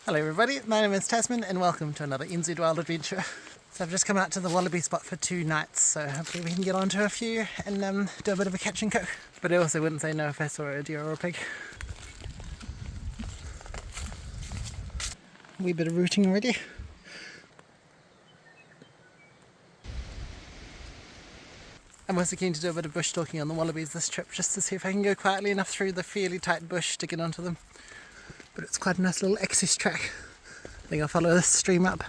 Hello everybody, my name is Tasman and welcome to another NZ Wild Adventure. So I've just come out to the wallaby spot for 2 nights, so hopefully we can get on to a few and do a bit of a catch and cook. But I also wouldn't say no if I saw a deer or a pig. A wee bit of rooting already. I'm also keen to do a bit of bush stalking on the wallabies this trip, just to see if I can go quietly enough through the fairly tight bush to get onto them. But it's quite a nice little access track. I think I'll follow this stream up.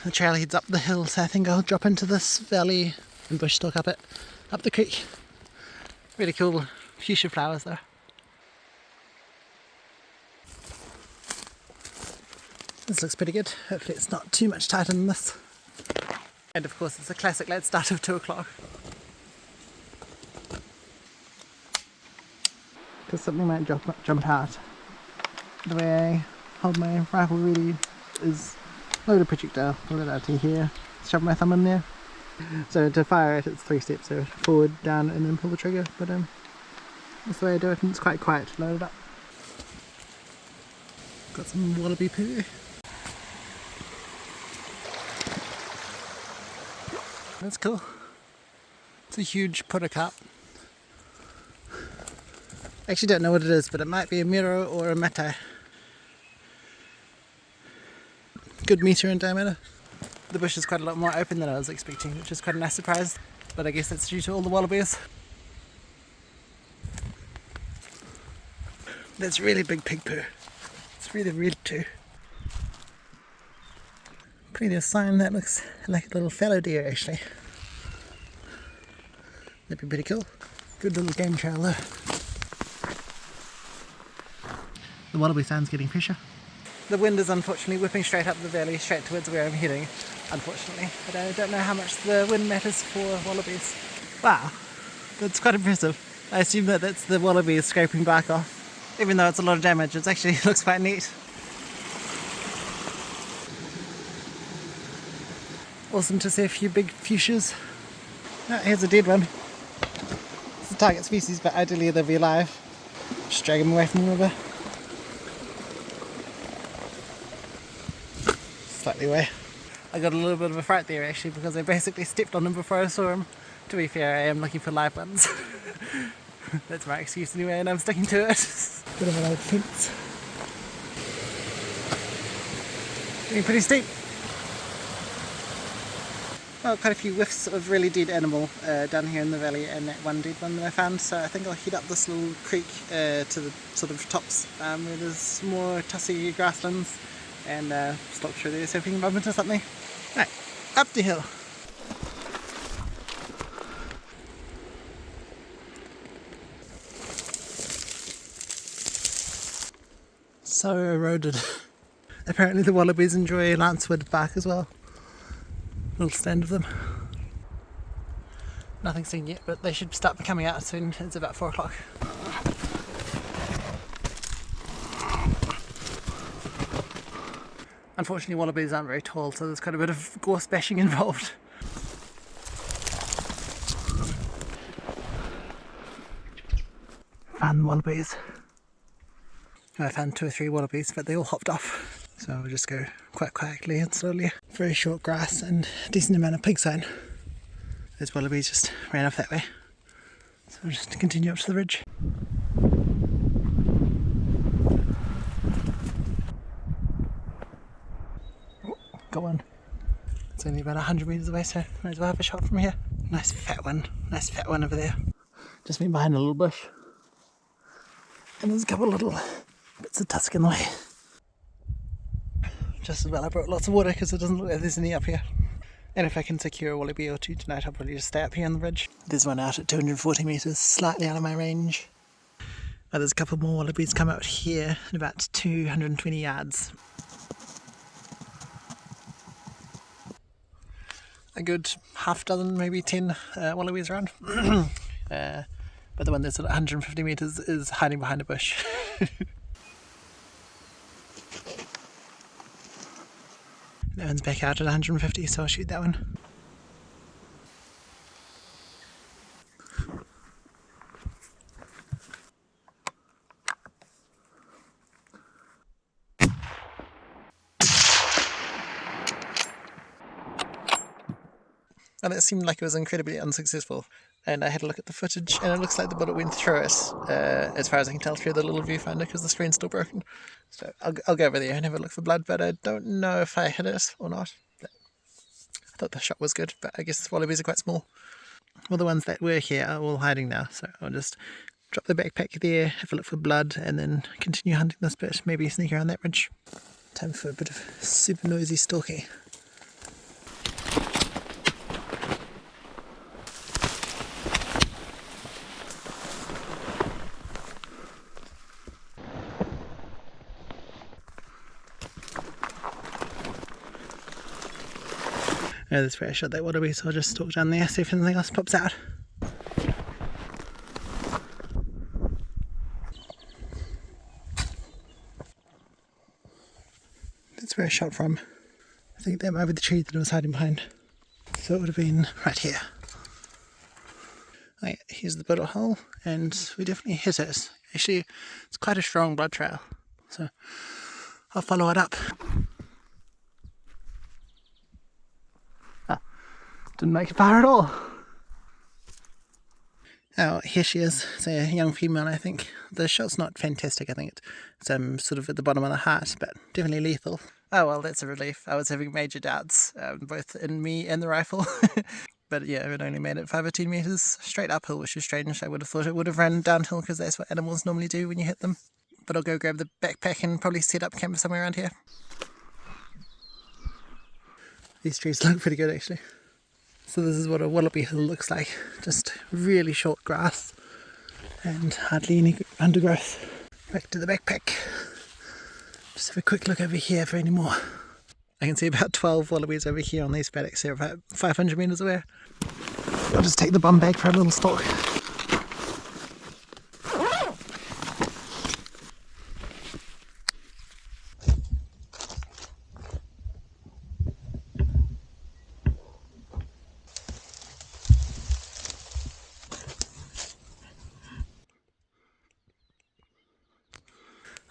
The trail heads up the hill, so I think I'll drop into this valley and bush stalk up the creek. Really cool fuchsia flowers though. This looks pretty good. Hopefully it's not too much tighter than this. And of course it's a classic late start of 2 o'clock. Because something might jump out. The way I hold my rifle ready is load a projectile, pull it out to here, shove my thumb in there. So to fire it, it's 3 steps, so forward, down and then pull the trigger, but that's the way I do it and it's quite quiet to load it up. Got some wallaby poo. That's cool. It's a huge putta carp. I actually don't know what it is, but it might be a miro or a mate. Good meter in diameter. The bush is quite a lot more open than I was expecting, which is quite a nice surprise, but I guess that's due to all the wallabies. That's really big pig poo. It's really red too. Pretty a sign that looks like a little fallow deer actually. That'd be pretty cool. Good little game trail though. The wallaby sound's getting pressure. The wind is unfortunately whipping straight up the valley, straight towards where I'm heading, unfortunately. But I don't know how much the wind matters for wallabies. Wow, that's quite impressive. I assume that that's the wallabies scraping bark off. Even though it's a lot of damage, it actually looks quite neat. Awesome to see a few big fuchsias. Oh, here's a dead one. It's a target species, but ideally they'll be alive. Just drag them away from the river. Slightly away. I got a little bit of a fright there actually because I basically stepped on him before I saw him. To be fair, I am looking for live ones. That's my excuse anyway, and I'm sticking to it. Bit of an old fence. Getting pretty steep. Well, quite a few whiffs of really dead animal down here in the valley, and that one dead one that I found, so I think I'll head up this little creek to the sort of tops where there's more tussy grasslands and stalk through there so if we can bump into something. Right, up the hill. So eroded. Apparently the wallabies enjoy lancewood bark as well. Little stand of them. Nothing seen yet, but they should start coming out soon. It's about 4 o'clock. Unfortunately wallabies aren't very tall, so there's quite a bit of gorse bashing involved. Found wallabies. I found 2 or 3 wallabies, but they all hopped off. So we'll just go quite quietly and slowly. Very short grass and a decent amount of pig sign. Those wallabies just ran off that way. So we'll just continue up to the ridge. Oh, got one. It's only about 100 metres away, so might as well have a shot from here. Nice fat one over there. Just been behind a little bush. And there's a couple of little bits of tusk in the way. Just as well I brought lots of water because it doesn't look like there's any up here. And if I can secure a wallaby or 2 tonight, I'll probably just stay up here on the ridge. There's one out at 240 metres, slightly out of my range. But there's a couple more wallabies come out here at about 220 yards. A good half dozen, maybe 10 wallabies around. But the one that's at 150 metres is hiding behind a bush. That one's back out at 150, so I'll shoot that one. and it seemed like it was incredibly unsuccessful. And I had a look at the footage, and it looks like the bullet went through it, as far as I can tell through the little viewfinder, because the screen's still broken. So I'll go over there and have a look for blood, but I don't know if I hit it or not. But I thought the shot was good, but I guess wallabies are quite small. Well, the ones that were here are all hiding now, so I'll just drop the backpack there, have a look for blood, and then continue hunting this bit, maybe sneak around that ridge. Time for a bit of super noisy stalking. That's where I shot that wallaby, so I'll just stalk down there, see if anything else pops out. That's where I shot from. I think that might be the tree that I was hiding behind. So it would have been right here. Oh yeah, here's the bullet hole, and we definitely hit it. Actually, it's quite a strong blood trail, so I'll follow it up. Didn't make it far at all. Oh, here she is. It's a young female, I think. The shot's not fantastic, I think. It's sort of at the bottom of the heart, but definitely lethal. Oh well, that's a relief. I was having major doubts, both in me and the rifle. But yeah, it only made it 5 or 10 metres straight uphill, which is strange. I would have thought it would have run downhill, because that's what animals normally do when you hit them. But I'll go grab the backpack and probably set up camp somewhere around here. These trees look pretty good, actually. So this is what a wallaby hill looks like. Just really short grass and hardly any undergrowth. Back to the backpack. Just have a quick look over here for any more. I can see about 12 wallabies over here on these paddocks. They're about 500 metres away. I'll just take the bum bag for a little stalk.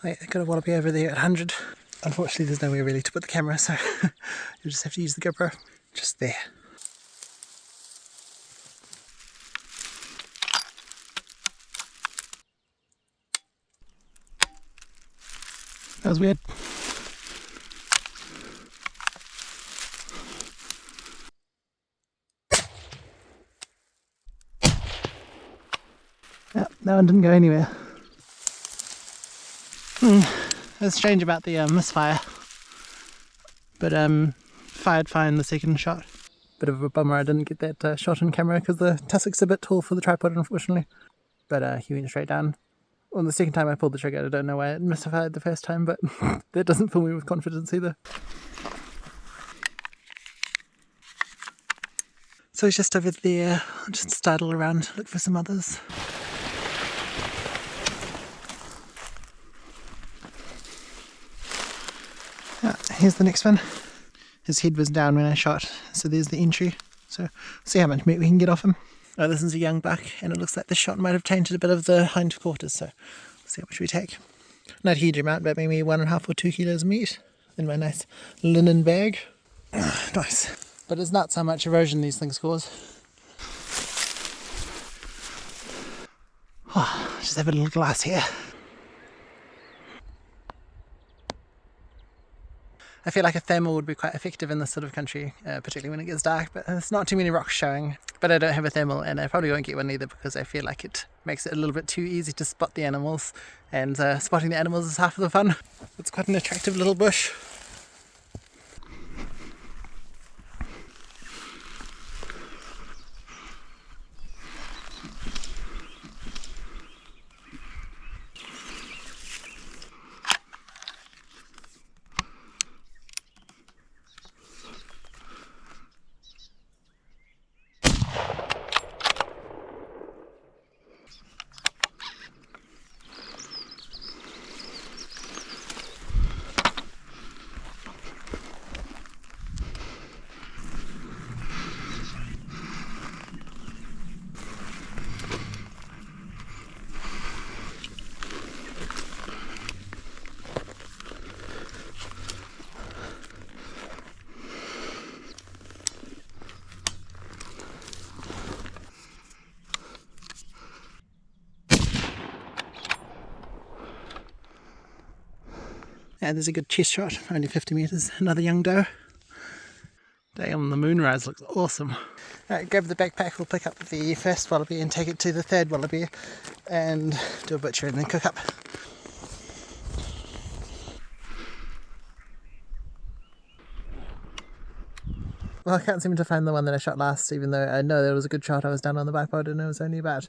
I got a wallaby over there at 100. Unfortunately, there's nowhere really to put the camera, so you'll just have to use the GoPro. Just there. That was weird. Yeah, that one didn't go anywhere. It's strange about the misfire, but fired fine the second shot. Bit of a bummer I didn't get that shot on camera, because the tussock's a bit tall for the tripod, unfortunately. But he went straight down. Well, the second time I pulled the trigger, I don't know why it misfired the first time, but that doesn't fill me with confidence either. So he's just over there. I'll just startle around, look for some others. Here's the next one. His head was down when I shot, so there's the entry. So see how much meat we can get off him. Oh, this is a young buck, and it looks like the shot might have tainted a bit of the hind quarters, so we'll see how much we take. Not a huge amount, but maybe 1.5 or 2 kilos of meat in my nice linen bag. Nice. But it's not so much erosion these things cause. Oh, just have a little glass here. I feel like a thermal would be quite effective in this sort of country, particularly when it gets dark, but there's not too many rocks showing. But I don't have a thermal, and I probably won't get one either, because I feel like it makes it a little bit too easy to spot the animals, and spotting the animals is half of the fun. It's quite an attractive little bush. And there's a good chest shot, only 50 metres, another young doe. Damn, the moonrise looks awesome. Alright, grab the backpack, we'll pick up the first wallaby and take it to the third wallaby and do a butcher and then cook up. Well, I can't seem to find the one that I shot last, even though I know there was a good shot. I was down on the bipod and it was only about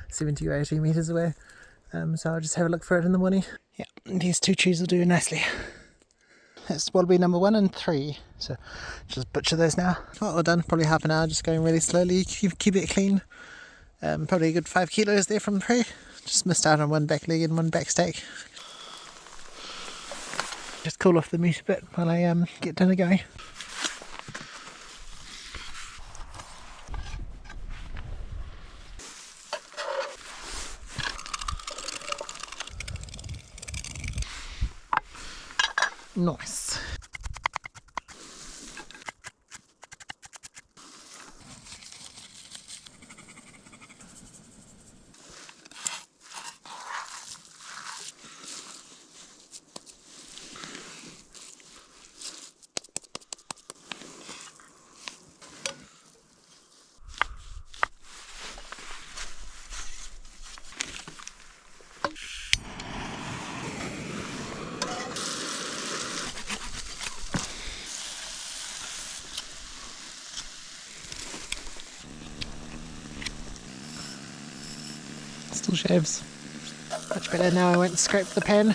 70 or 80 metres away. So I'll just have a look for it in the morning. Yeah, these two trees will do nicely. That's wallaby number 1 and 3. So just butcher those now. Well, we're done, probably half an hour, just going really slowly, keep it clean. Probably a good 5 kilos there from 3. Just missed out on one back leg and one back steak. Just cool off the meat a bit while I get dinner going. Nice. Still shaves. Much better now. I won't scrape the pan.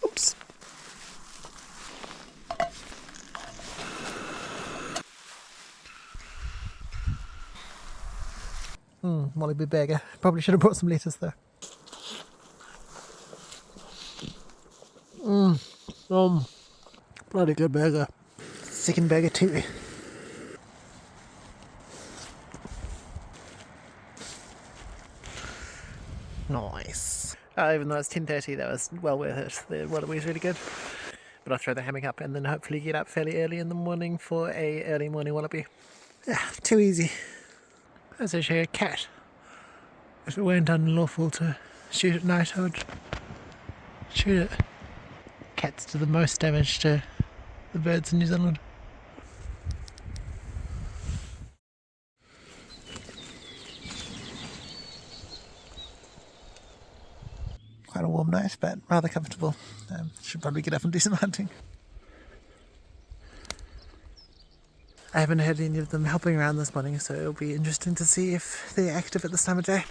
Oops. Wallaby burger. Probably should have brought some lettuce though. Bloody good burger. Second burger too. Nice. Even though it's 10:30, that was well worth it. The wallaby is really good. But I'll throw the hammock up and then hopefully get up fairly early in the morning for a early morning wallaby. Yeah, too easy. That's actually a cat. If it weren't unlawful to shoot at night, I would shoot it. Cats do the most damage to the birds in New Zealand. Quite a warm night, but rather comfortable. Should probably get up and do some hunting. I haven't heard any of them helping around this morning, so it'll be interesting to see if they're active at this time of day.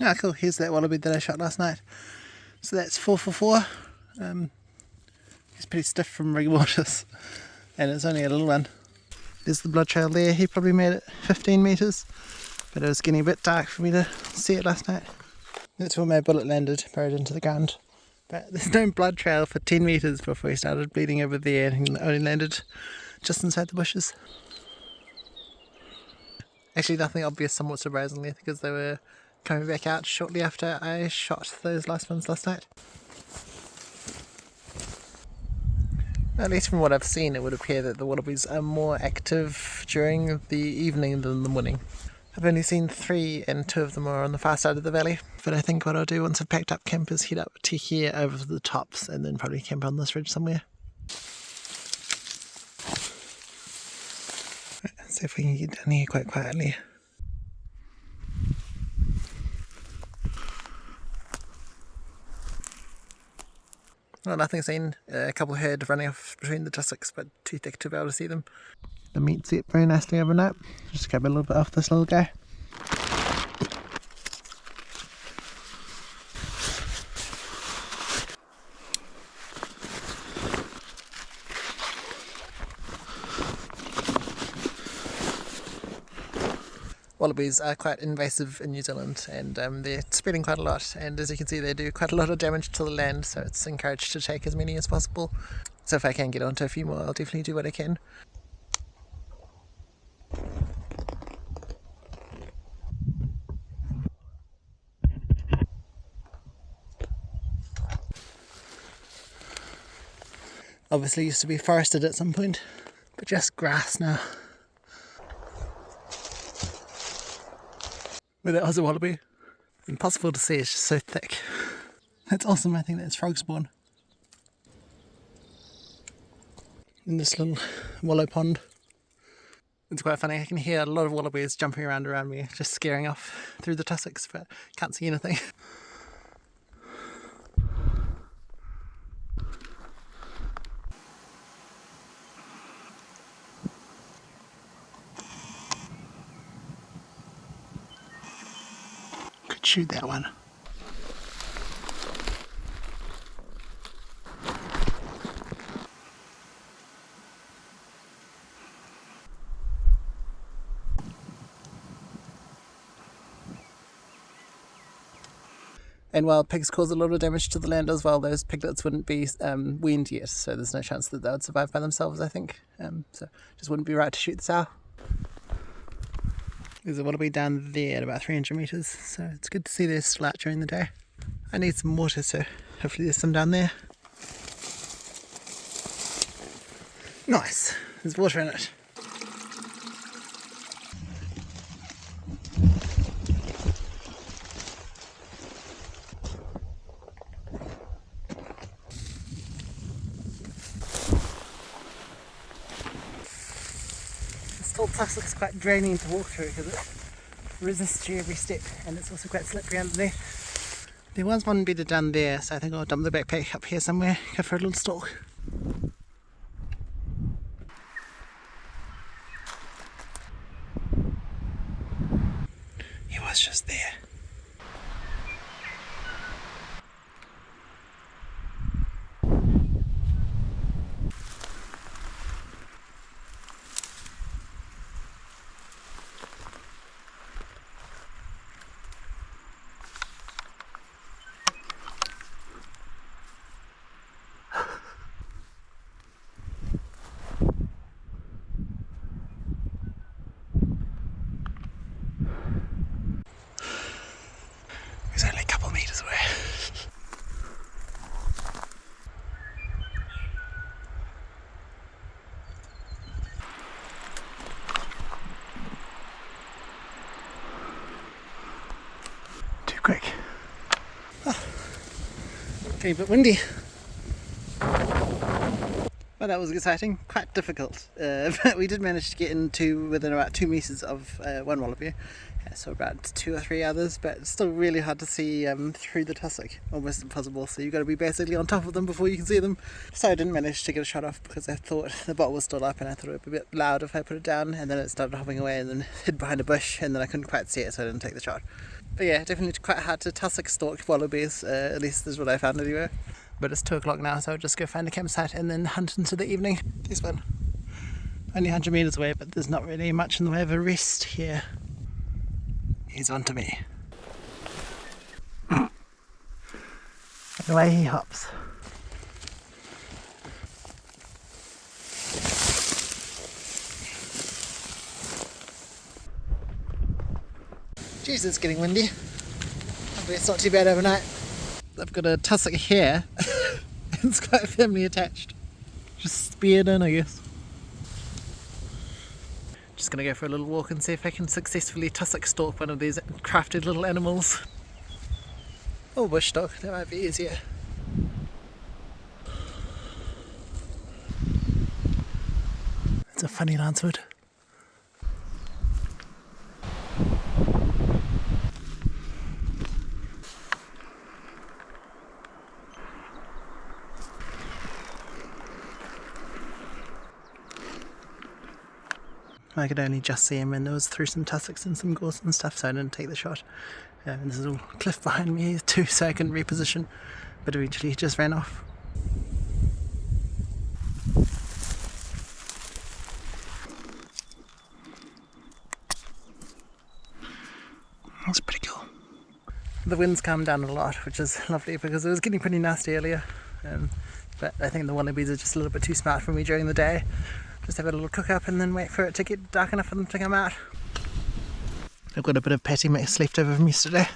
Ah, cool. Here's that wallaby that I shot last night. So that's 4 for 4. He's pretty stiff from rigor mortis, and it's only a little one. There's the blood trail there. He probably made it 15 metres, but it was getting a bit dark for me to see it last night. That's where my bullet landed, buried into the ground. But there's no blood trail for 10 metres before he started bleeding over there, and he only landed just inside the bushes. Actually nothing obvious, somewhat surprisingly, because they were coming back out shortly after I shot those last ones last night. At least from what I've seen, it would appear that the wallabies are more active during the evening than the morning. I've only seen 3 and 2 of them are on the far side of the valley, but I think what I'll do once I've packed up camp is head up to here over the tops and then probably camp on this ridge somewhere. Right, see if we can get down here quite quietly. Well, nothing seen. A couple heard running off between the tussocks, but too thick to be able to see them. The meat's set very nicely overnight. Just grab a little bit off this little guy. Wallabies are quite invasive in New Zealand, and they're spreading quite a lot, and as you can see they do quite a lot of damage to the land, so it's encouraged to take as many as possible. So if I can get onto a few more, I'll definitely do what I can. Obviously used to be forested at some point, but just grass now. But that was a wallaby. Impossible to see, it's just so thick. That's awesome, I think that's frog spawn. In this little wallow pond. It's quite funny, I can hear a lot of wallabies jumping around me, just scaring off through the tussocks, but can't see anything. Could shoot that one. And while pigs cause a lot of damage to the land as well, those piglets wouldn't be weaned yet, so there's no chance that they would survive by themselves, I think. So just wouldn't be right to shoot the sow. There's a wallaby down there at about 300 metres, so it's good to see they're still out during the day. I need some water, so hopefully there's some down there. Nice, there's water in it. This tussocks quite draining to walk through because it resists you every step, and it's also quite slippery underneath. There was one bedded down there, so I think I'll dump the backpack up here somewhere, go for a little stalk. He was just there. He's only a couple metres away. Too quick. Oh, getting a bit windy. Well, that was exciting, quite difficult, but we did manage to get into within about 2 metres of one wallaby, so about 2 or 3 others, but it's still really hard to see through the tussock, almost impossible, so you've got to be basically on top of them before you can see them. So I didn't manage to get a shot off because I thought the bottle was still up and I thought it would be a bit loud if I put it down, and then it started hopping away and then hid behind a bush, and then I couldn't quite see it, so I didn't take the shot. But yeah, definitely quite hard to tussock stalk wallabies, at least is what I found anyway. But it's 2 o'clock now, so I'll just go find a campsite and then hunt into the evening. This one. Only 100 metres away, but there's not really much in the way of a rest here. He's onto me. And away he hops. Jeez, it's getting windy. Hopefully it's not too bad overnight. I've got a tussock here. It's quite firmly attached. Just speared in, I guess. Just gonna go for a little walk and see if I can successfully tussock stalk one of these crafted little animals. Or bush stalk, that might be easier. It's a funny lancewood. I could only just see him, and it was through some tussocks and some gorse and stuff, so I didn't take the shot. And there's a little cliff behind me too, so I couldn't reposition, but eventually he just ran off. That's pretty cool. The wind's calmed down a lot, which is lovely because it was getting pretty nasty earlier. But I think the wallabies are just a little bit too smart for me during the day. Just have a little cook up and then wait for it to get dark enough for them to come out. I've got a bit of patty mix left over from yesterday.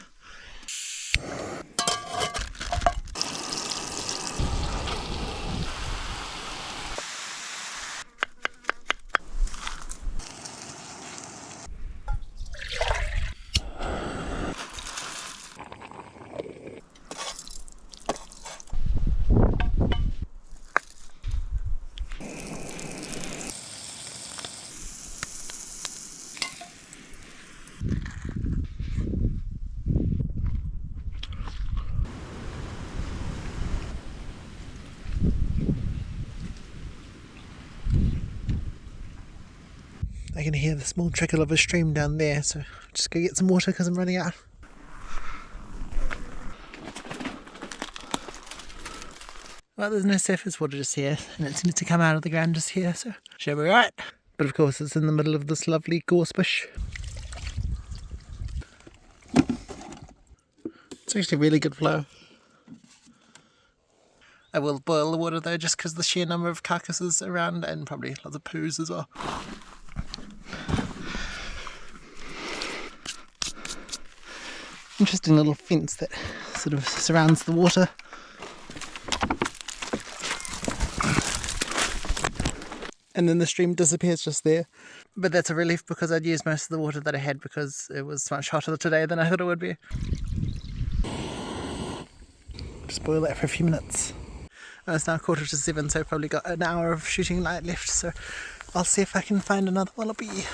I can hear the small trickle of a stream down there, so I'll just go get some water because I'm running out. Well, there's no surface water just here, and it seems to come out of the ground just here, so should be right. But of course it's in the middle of this lovely gorse bush. It's actually a really good flow. I will boil the water though, just because the sheer number of carcasses around, and probably lots of poos as well. Interesting little fence that sort of surrounds the water. And then the stream disappears just there. But that's a relief because I'd used most of the water that I had because it was much hotter today than I thought it would be. Just boil that for a few minutes. It's now 7:15, so I've probably got an hour of shooting light left, so I'll see if I can find another wallaby.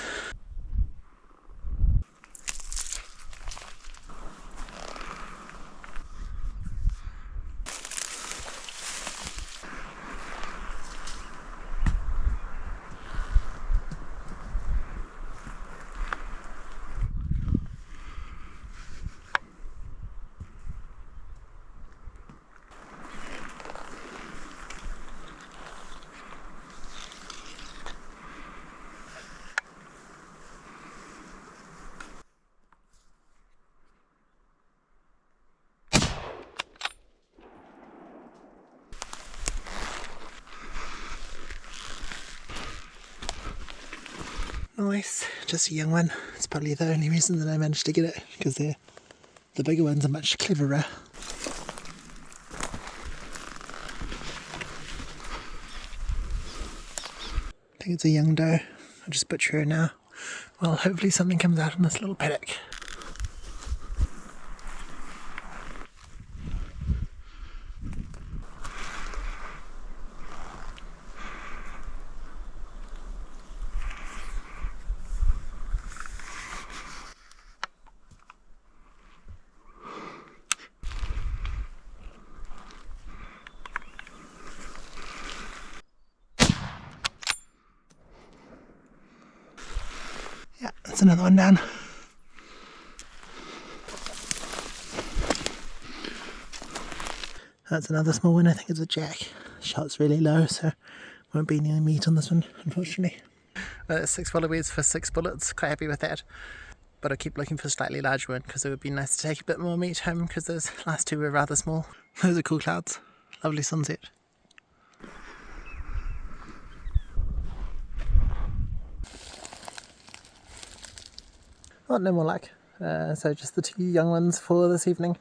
Nice, just a young one. It's probably the only reason that I managed to get it, because the bigger ones are much cleverer. I think it's a young doe. I'll just butcher her now. Well, hopefully something comes out in this little paddock. Yeah, that's another one down. That's another small one. I think it's a jack. Shot's really low, so won't be any meat on this one, unfortunately. 6 wallabies for 6 bullets. Quite happy with that. But I'll keep looking for a slightly larger one because it would be nice to take a bit more meat home because those last 2 were rather small. Those are cool clouds. Lovely sunset. Oh, no more luck. So just the 2 young ones for this evening.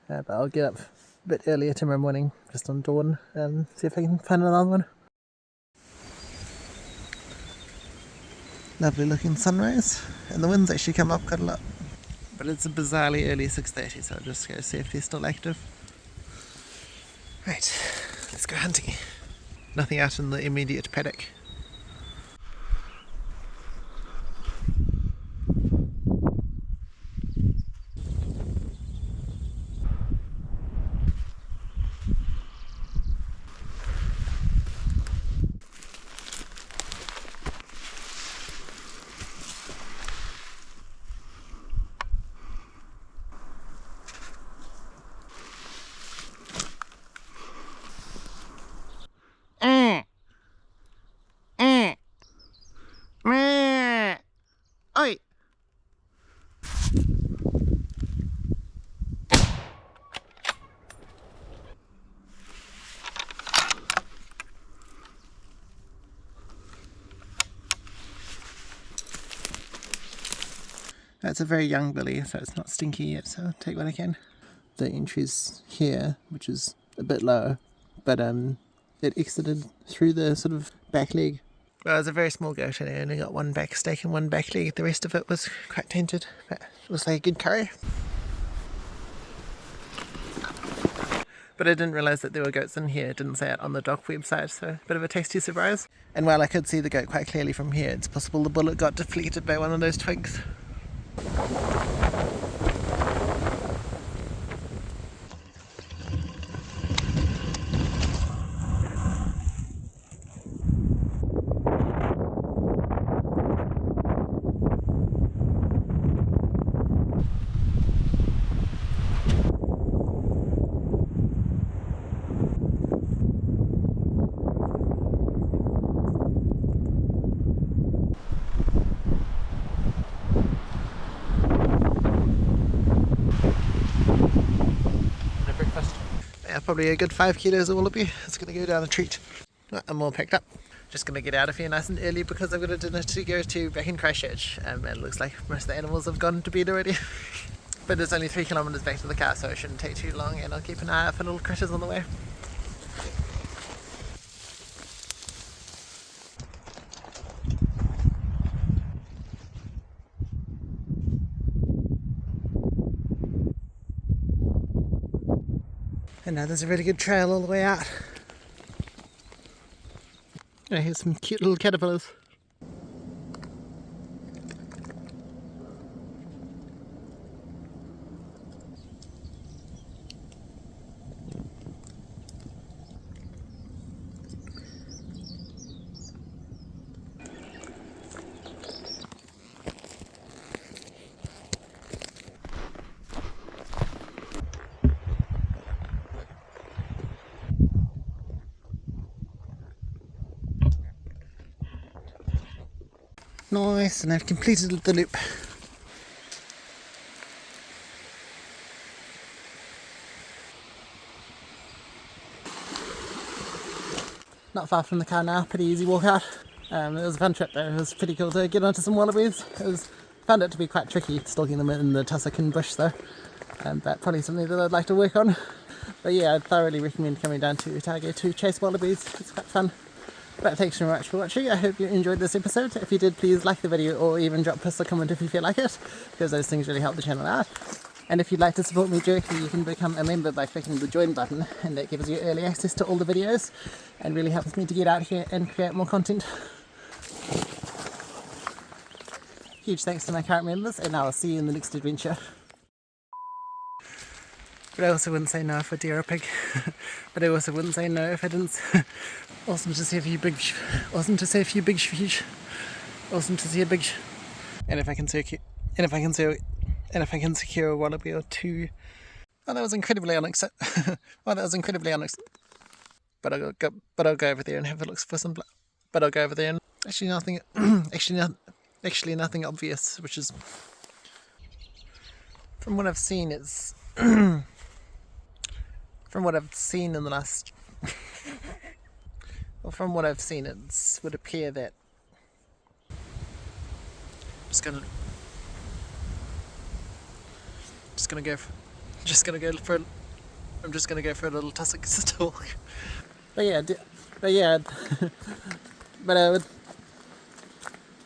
But I'll get up a bit earlier tomorrow morning, just on dawn, and see if I can find another one. Lovely looking sunrise, and the wind's actually come up quite a lot. But it's a bizarrely early 6:30, so I'll just go see if they're still active. Right, let's go hunting. Nothing out in the immediate paddock. That's a very young billy, so it's not stinky yet, so I'll take what I can. The entry's here, which is a bit low, but it exited through the sort of back leg. Well, it was a very small goat and I only got one back steak and one back leg. The rest of it was quite tainted, but it was like a good curry. But I didn't realise that there were goats in here. It didn't say it on the dock website, so a bit of a tasty surprise. And while I could see the goat quite clearly from here, it's possible the bullet got deflected by one of those twigs. Yeah, probably a good 5 kilos of wallaby. It's going to go down a treat. I'm all packed up. Just going to get out of here nice and early because I've got a dinner to go to back in Christchurch. And it looks like most of the animals have gone to bed already. But it's only 3 kilometres back to the car, so it shouldn't take too long, and I'll keep an eye out for little critters on the way. And now there's a really good trail all the way out. Oh, here's some cute little caterpillars. Nice, and I've completed the loop. Not far from the car now, pretty easy walk out. It was a fun trip though, it was pretty cool to get onto some wallabies. Found it to be quite tricky stalking them in the Tasman bush though, but probably something that I'd like to work on. But yeah, I'd thoroughly recommend coming down to Otago to chase wallabies, it's quite fun. But thanks very much for watching. I hope you enjoyed this episode. If you did, please like the video or even drop us a comment if you feel like it, because those things really help the channel out. And if you'd like to support me directly, you can become a member by clicking the join button, and that gives you early access to all the videos and really helps me to get out here and create more content. Huge thanks to my current members, and I'll see you in the next adventure. But I also wouldn't say no if a deer or pig. But I also wouldn't say no if I didn't. Awesome to see a few big. Awesome to see a few big. Awesome to see a big. And if I can secure a wallaby or two. Oh, that was incredibly unacceptable. Oh, that was incredibly unacceptable. But I'll go over there and have a look for some. But I'll go over there and actually nothing. Actually nothing obvious, which is from what I've seen. It's. From what I've seen in the last, well, from what I've seen, it would appear that I'm just gonna go for a little tussock stalk. But yeah,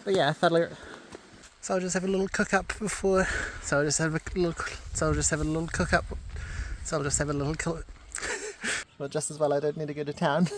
I thought like, so I'll just have a little cook up before. So I'll just have a little cook up. Well, just as well I don't need to go to town.